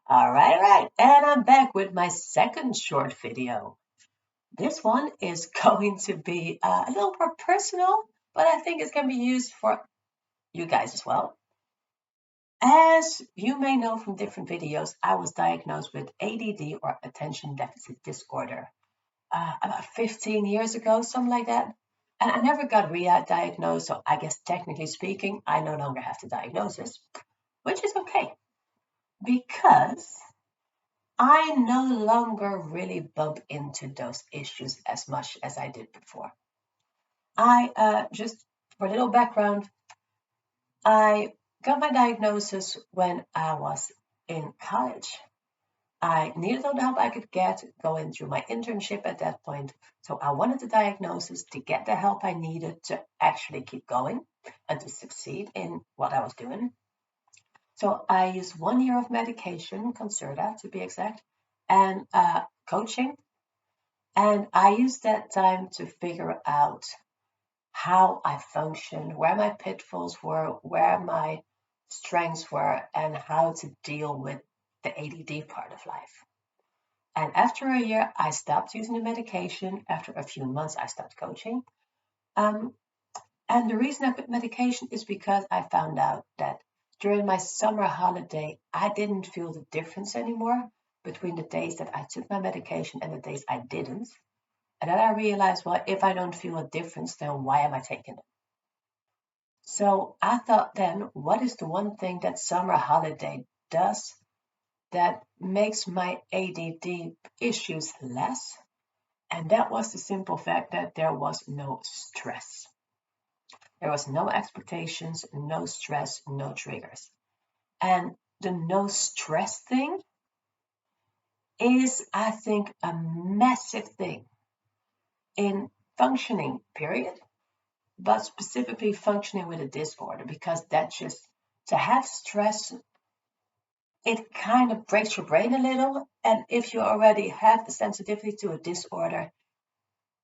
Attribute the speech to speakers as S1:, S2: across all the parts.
S1: All right. And I'm back with my second short video. This one is going to be a little more personal, but I think it's going to be used for you guys as well. As you may know from different videos, I was diagnosed with ADD or attention deficit disorder about 15 years ago, something like that. And I never got re-diagnosed, so I guess technically speaking, I no longer have the diagnosis, which is okay because I no longer really bump into those issues as much as I did before. Just for a little background, I got my diagnosis when I was in college. I needed all the help I could get going through my internship at that point. So I wanted the diagnosis to get the help I needed to actually keep going and to succeed in what I was doing. So I used 1 year of medication, Concerta to be exact, and coaching. And I used that time to figure out how I functioned, where my pitfalls were, where my strengths were, and how to deal with the ADD part of life. And after a year, I stopped using the medication. After a few months, I stopped coaching. Um, and the reason I quit medication is because I found out that during my summer holiday, I didn't feel the difference anymore between the days that I took my medication and the days I didn't. And then I realized, well, if I don't feel a difference, then why am I taking it? So I thought then, what is the one thing that summer holiday does that makes my ADD issues less? And that was the simple fact that there was no stress. There was no expectations, no stress, no triggers. And the no stress thing is, I think, a massive thing in functioning, period, but specifically functioning with a disorder, because that just, to have stress, it kind of breaks your brain a little. And if you already have the sensitivity to a disorder,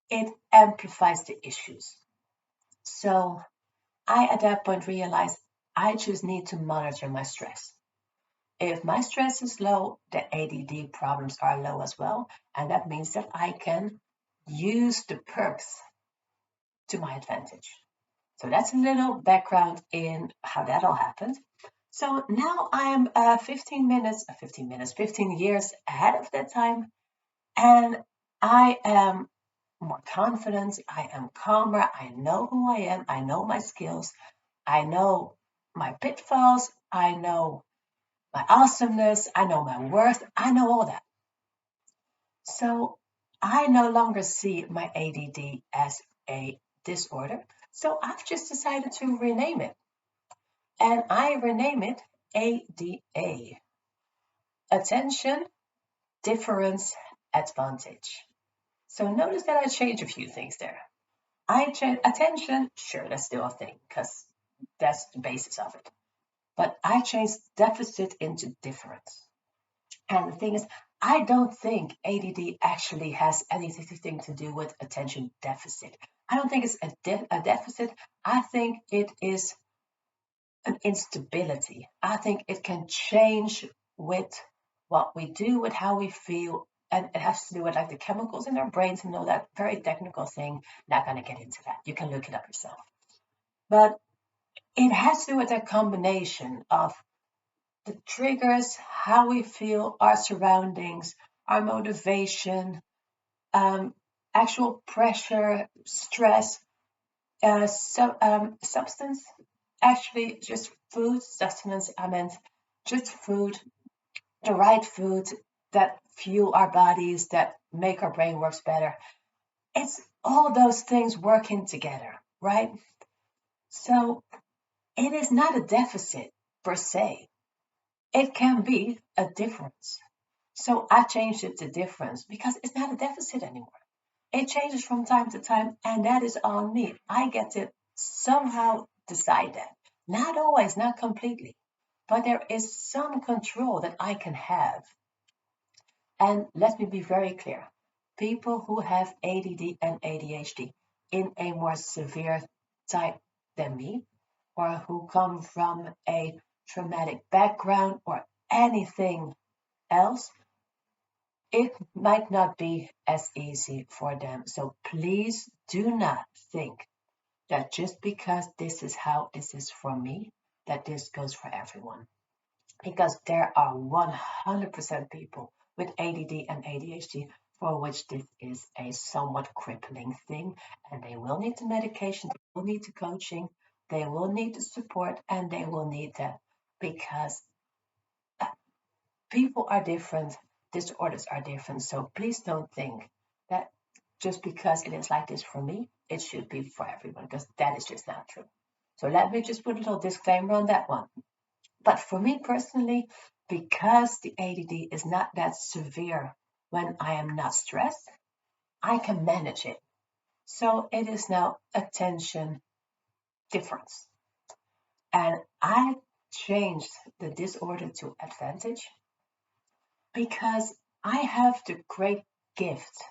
S1: it amplifies the issues. So I, at that point, realized I just need to monitor my stress. If my stress is low, the ADD problems are low as well. And that means that I can use the perks to my advantage. So that's a little background in how that all happened. So now I am 15 years ahead of that time. And I am more confident. I am calmer. I know who I am. I know my skills. I know my pitfalls. I know my awesomeness. I know my worth. I know all that. So I no longer see my ADD as a disorder. So I've just decided to rename it. And I rename it ADA. Attention, difference, advantage. So notice that I changed a few things there. I changed attention, sure, that's still a thing, because that's the basis of it. But I changed deficit into difference. And the thing is, I don't think ADD actually has anything to do with attention deficit. I don't think it's a deficit. I think it is an instability. I think it can change with what we do, with how we feel, and it has to do with like the chemicals in our brains and all that very technical thing. Not going to get into that. You can look it up yourself. But it has to do with that combination of the triggers, how we feel, our surroundings, our motivation, um, actual pressure, stress, substance, actually just food, sustenance, I meant just food, the right food that fuel our bodies, that make our brain works better. It's all those things working together, right? So it is not a deficit per se. It can be a difference. So I changed it to difference because it's not a deficit anymore. It changes from time to time, and that is on me. I get to somehow decide that. Not always, not completely, but there is some control that I can have. And let me be very clear, people who have ADD and ADHD in a more severe type than me, or who come from a traumatic background or anything else, it might not be as easy for them. So please do not think that just because this is how this is for me, that this goes for everyone. Because there are 100% people with ADD and ADHD for which this is a somewhat crippling thing, and they will need the medication, they will need the coaching, they will need the support, and they will need that because people are different, disorders are different. So please don't think that just because it is like this for me, it should be for everyone, because that is just not true. So let me just put a little disclaimer on that one. But for me personally, because the ADD is not that severe when I am not stressed, I can manage it. So it is now attention difference. And I changed the disorder to advantage because I have the great gift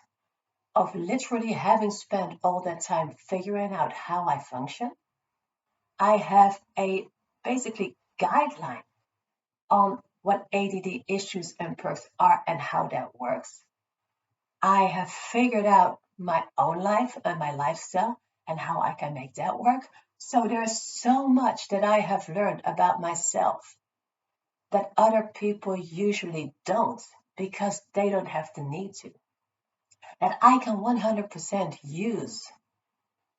S1: of literally having spent all that time figuring out how I function. I have a basically guideline on what ADD issues and perks are and how that works. I have figured out my own life and my lifestyle and how I can make that work. So there's so much that I have learned about myself that other people usually don't because they don't have the need to. That I can 100% use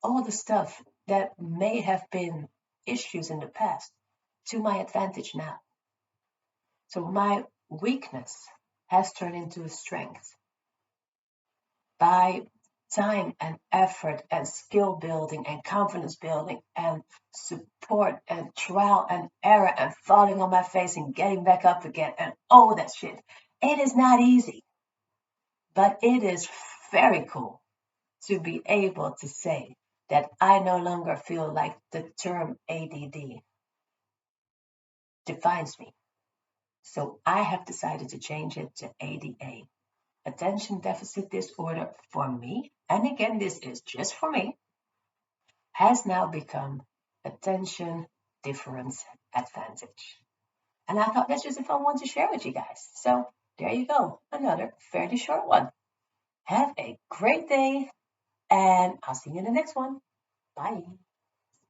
S1: all the stuff that may have been issues in the past to my advantage now. So my weakness has turned into a strength by time and effort and skill building and confidence building and support and trial and error and falling on my face and getting back up again and all that shit. It is not easy, but it is very cool to be able to say that I no longer feel like the term ADD defines me. So I have decided to change it to ADA, attention deficit disorder for me. And again, this is just for me, has now become attention difference advantage. And I thought that's just a fun one to share with you guys. So there you go, another fairly short one. Have a great day, and I'll see you in the next one. Bye.